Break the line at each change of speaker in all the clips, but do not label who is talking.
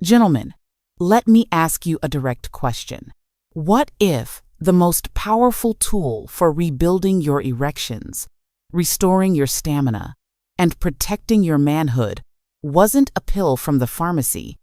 Gentlemen, let me ask you a direct question. What if the most powerful tool for rebuilding your erections, restoring your stamina, and protecting your manhood wasn't a pill from the pharmacy,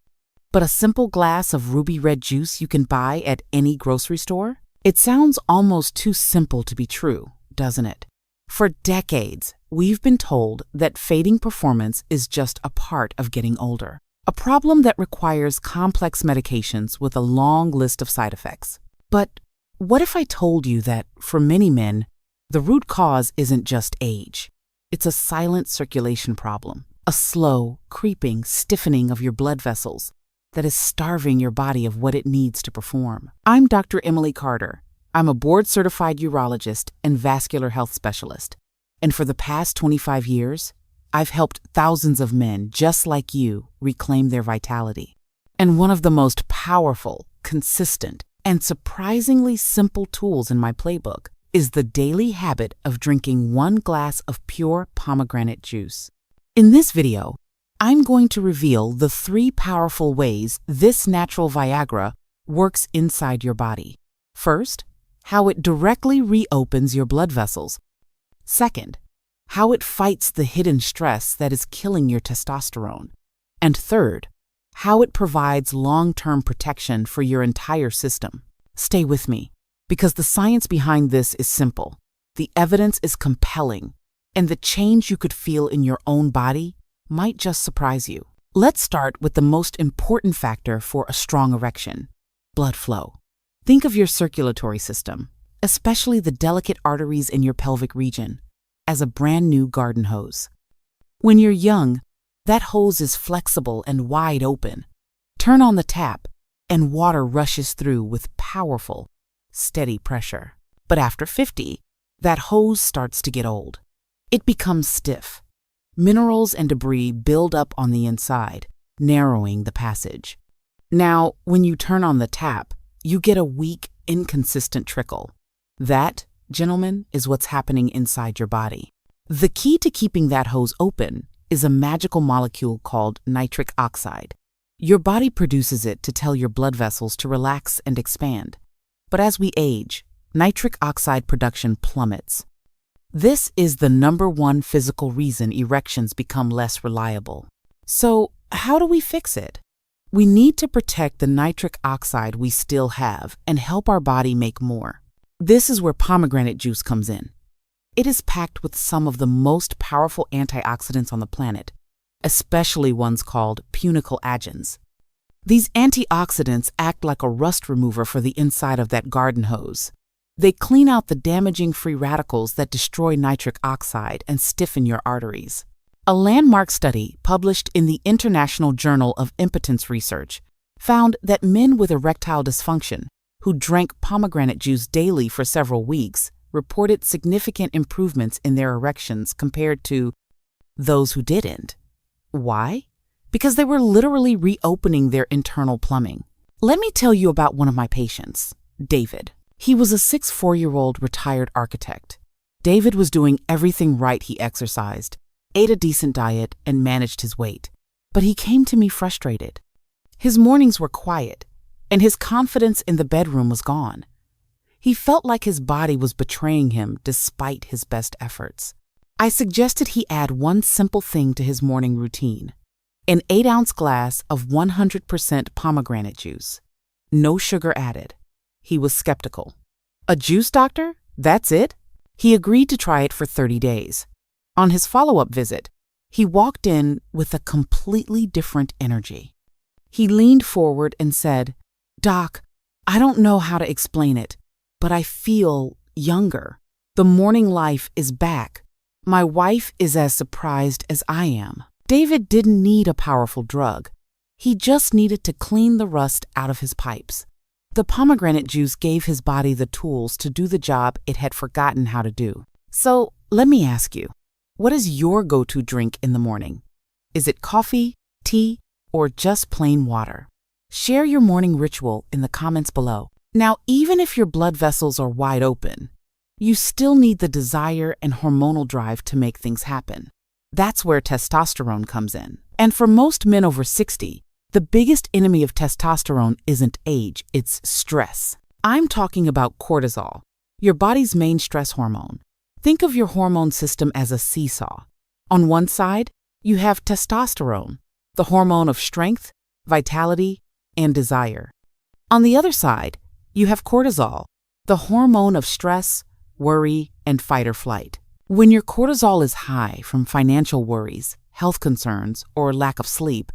but a simple glass of ruby red juice you can buy at any grocery store? It sounds almost too simple to be true, doesn't it? For decades, we've been told that fading performance is just a part of getting older, a problem that requires complex medications with a long list of side effects. But what if I told you that, for many men, the root cause isn't just age? It's a silent circulation problem, a slow, creeping stiffening of your blood vessels that is starving your body of what it needs to perform. I'm Dr. Emily Carter. I'm a board-certified urologist and vascular health specialist. And for the past 25 years, I've helped thousands of men just like you reclaim their vitality. And one of the most powerful, consistent, and surprisingly simple tools in my playbook is the daily habit of drinking 1 glass of pure pomegranate juice. In this video, I'm going to reveal the 3 powerful ways this natural Viagra works inside your body. First, how it directly reopens your blood vessels. Second, how it fights the hidden stress that is killing your testosterone. And third, how it provides long-term protection for your entire system. Stay with me, because the science behind this is simple, the evidence is compelling, and the change you could feel in your own body might just surprise you. Let's start with the most important factor for a strong erection: blood flow. Think of your circulatory system, especially the delicate arteries in your pelvic region, as a brand new garden hose. When you're young, that hose is flexible and wide open. Turn on the tap, and water rushes through with powerful, steady pressure. But after 50, that hose starts to get old. It becomes stiff. Minerals and debris build up on the inside, narrowing the passage. Now, when you turn on the tap, you get a weak, inconsistent trickle. That, gentlemen, is what's happening inside your body. The key to keeping that hose open is a magical molecule called nitric oxide. Your body produces it to tell your blood vessels to relax and expand. But as we age, nitric oxide production plummets. This is the #1 physical reason erections become less reliable. So, how do we fix it? We need to protect the nitric oxide we still have and help our body make more. This is where pomegranate juice comes in. It is packed with some of the most powerful antioxidants on the planet, especially ones called punicle-agens. These antioxidants act like a rust remover for the inside of that garden hose. They clean out the damaging free radicals that destroy nitric oxide and stiffen your arteries. A landmark study published in the International Journal of Impotence Research found that men with erectile dysfunction who drank pomegranate juice daily for several weeks reported significant improvements in their erections compared to those who didn't. Why? Because they were literally reopening their internal plumbing. Let me tell you about one of my patients, David. He was a 64-year-old retired architect. David was doing everything right. He exercised, ate a decent diet, and managed his weight. But he came to me frustrated. His mornings were quiet, and his confidence in the bedroom was gone. He felt like his body was betraying him despite his best efforts. I suggested he add one simple thing to his morning routine: an 8-ounce glass of 100% pomegranate juice. No sugar added. He was skeptical. A juice doctor? That's it? He agreed to try it for 30 days. On his follow-up visit, he walked in with a completely different energy. He leaned forward and said, "Doc, I don't know how to explain it, but I feel younger. The morning life is back. My wife is as surprised as I am." David didn't need a powerful drug. He just needed to clean the rust out of his pipes. The pomegranate juice gave his body the tools to do the job it had forgotten how to do. So, let me ask you, what is your go-to drink in the morning? Is it coffee, tea, or just plain water? Share your morning ritual in the comments below. Now, even if your blood vessels are wide open, you still need the desire and hormonal drive to make things happen. That's where testosterone comes in. And for most men over 60, The biggest enemy of testosterone isn't age, it's stress. I'm talking about cortisol, your body's main stress hormone. Think of your hormone system as a seesaw. On one side, you have testosterone, the hormone of strength, vitality, and desire. On the other side, you have cortisol, the hormone of stress, worry, and fight or flight. When your cortisol is high from financial worries, health concerns, or lack of sleep,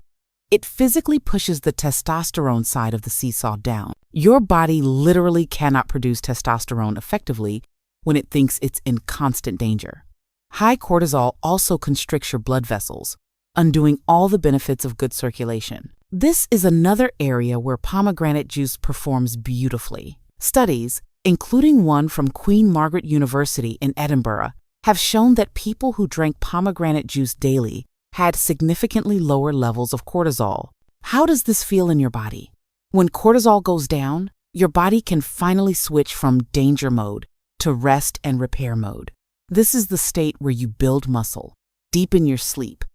it physically pushes the testosterone side of the seesaw down. Your body literally cannot produce testosterone effectively when it thinks it's in constant danger. High cortisol also constricts your blood vessels, undoing all the benefits of good circulation. This is another area where pomegranate juice performs beautifully. Studies, including one from Queen Margaret University in Edinburgh, have shown that people who drank pomegranate juice daily had significantly lower levels of cortisol. How does this feel in your body? When cortisol goes down, your body can finally switch from danger mode to rest and repair mode. This is the state where you build muscle, deepen your sleep,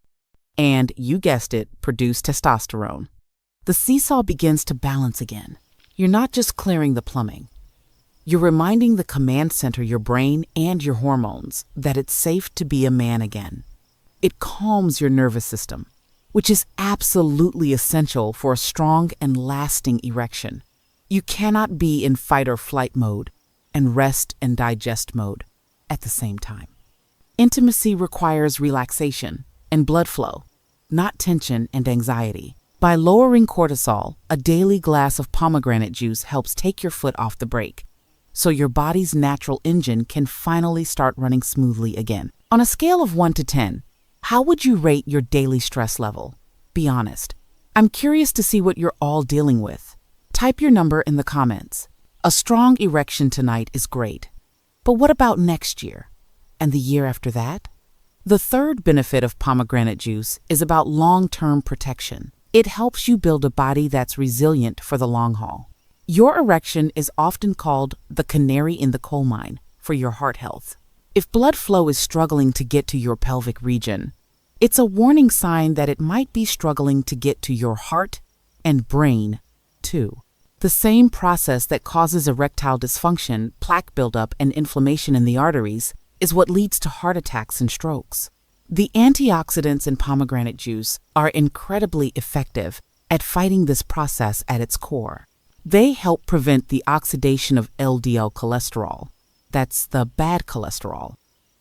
and, you guessed it, produce testosterone. The seesaw begins to balance again. You're not just clearing the plumbing. You're reminding the command center, your brain and your hormones, that it's safe to be a man again. It calms your nervous system, which is absolutely essential for a strong and lasting erection. You cannot be in fight or flight mode and rest and digest mode at the same time. Intimacy requires relaxation and blood flow, not tension and anxiety. By lowering cortisol, a daily glass of pomegranate juice helps take your foot off the brake, so your body's natural engine can finally start running smoothly again. On a scale of 1 to 10, how would you rate your daily stress level? Be honest. I'm curious to see what you're all dealing with. Type your number in the comments. A strong erection tonight is great. But what about next year? And the year after that? The third benefit of pomegranate juice is about long-term protection. It helps you build a body that's resilient for the long haul. Your erection is often called the canary in the coal mine for your heart health. If blood flow is struggling to get to your pelvic region, it's a warning sign that it might be struggling to get to your heart and brain, too. The same process that causes erectile dysfunction, plaque buildup, and inflammation in the arteries is what leads to heart attacks and strokes. The antioxidants in pomegranate juice are incredibly effective at fighting this process at its core. They help prevent the oxidation of LDL cholesterol. That's the bad cholesterol.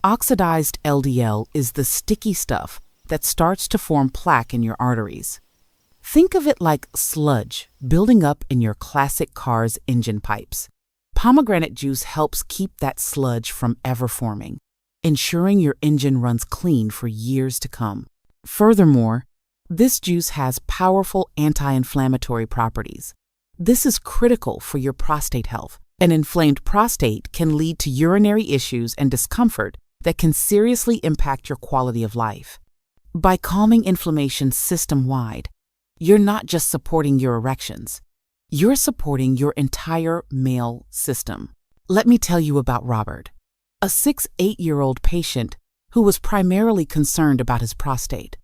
Oxidized LDL is the sticky stuff that starts to form plaque in your arteries. Think of it like sludge building up in your classic car's engine pipes. Pomegranate juice helps keep that sludge from ever forming, ensuring your engine runs clean for years to come. Furthermore, this juice has powerful anti-inflammatory properties. This is critical for your prostate health. An inflamed prostate can lead to urinary issues and discomfort that can seriously impact your quality of life. By calming inflammation system-wide, you're not just supporting your erections, you're supporting your entire male system. Let me tell you about Robert, a 8-year-old patient who was primarily concerned about his prostate.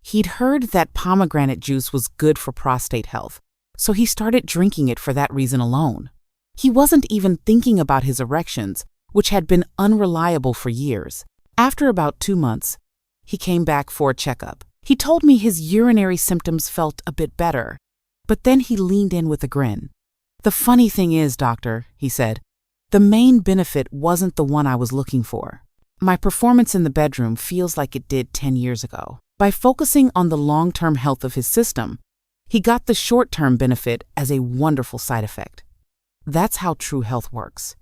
He'd heard that pomegranate juice was good for prostate health, so he started drinking it for that reason alone. He wasn't even thinking about his erections, which had been unreliable for years. After about 2 months, he came back for a checkup. He told me his urinary symptoms felt a bit better, but then he leaned in with a grin. "The funny thing is, doctor," he said, "the main benefit wasn't the one I was looking for. My performance in the bedroom feels like it did 10 years ago." By focusing on the long-term health of his system, he got the short-term benefit as a wonderful side effect. That's how true health works.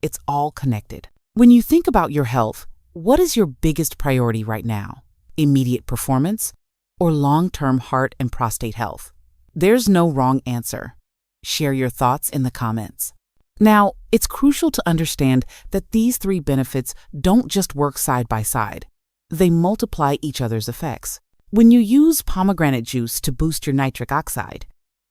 It's all connected. When you think about your health, what is your biggest priority right now? Immediate performance or long-term heart and prostate health? There's no wrong answer. Share your thoughts in the comments. Now, it's crucial to understand that these 3 benefits don't just work side by side. They multiply each other's effects. When you use pomegranate juice to boost your nitric oxide,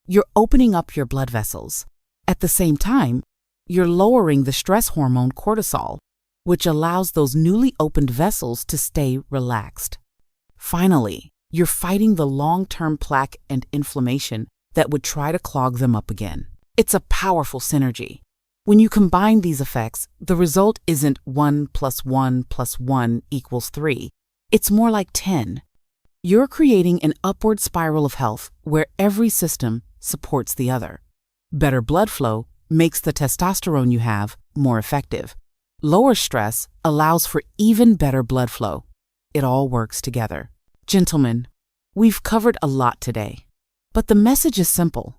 you're opening up your blood vessels. At the same time, you're lowering the stress hormone cortisol, which allows those newly opened vessels to stay relaxed. Finally, You're fighting the long-term plaque and inflammation that would try to clog them up again. It's a powerful synergy. When you combine these effects, the result isn't 1 + 1 + 1 = 3. It's more like 10. You're creating an upward spiral of health where every system supports the other. Better blood flow makes the testosterone you have more effective. Lower stress allows for even better blood flow. It all works together. Gentlemen, we've covered a lot today, but the message is simple.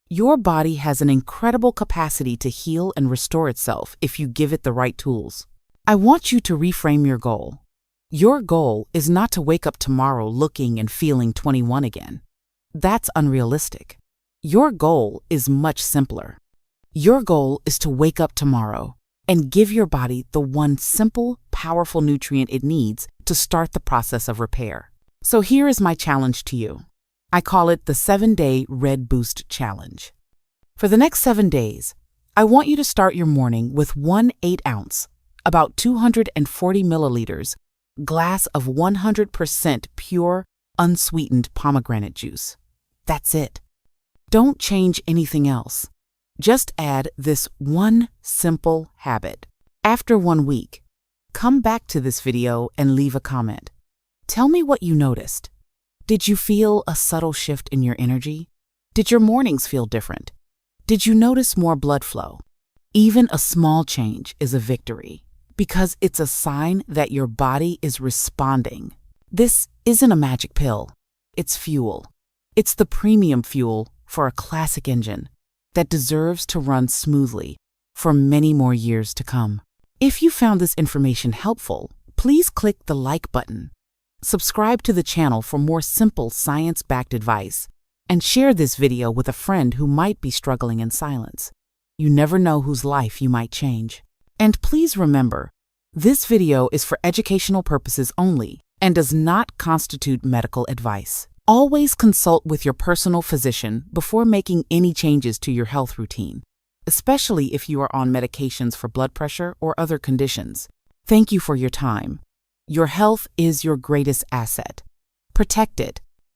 Your body has an incredible capacity to heal and restore itself if you give it the right tools. I want you to reframe your goal. Your goal is not to wake up tomorrow looking and feeling 21 again. That's unrealistic. Your goal is much simpler. Your goal is to wake up tomorrow and give your body the one simple, powerful nutrient it needs to start the process of repair. So here is my challenge to you. I call it the 7-Day Red Boost Challenge. For the next 7 days, I want you to start your morning with 1 8-ounce, about 240 milliliters, glass of 100% pure, unsweetened pomegranate juice. That's it. Don't change anything else. Just add this one simple habit. After 1 week, come back to this video and leave a comment. Tell me what you noticed. Did you feel a subtle shift in your energy? Did your mornings feel different? Did you notice more blood flow? Even a small change is a victory because it's a sign that your body is responding. This isn't a magic pill. It's fuel. It's the premium fuel for a classic engine that deserves to run smoothly for many more years to come. If you found this information helpful, please click the like button. Subscribe to the channel for more simple science-backed advice, and share this video with a friend who might be struggling in silence. You never know whose life you might change. And please remember, this video is for educational purposes only and does not constitute medical advice. Always consult with your personal physician before making any changes to your health routine, especially if you are on medications for blood pressure or other conditions. Thank you for your time. Your health is your greatest asset. Protect it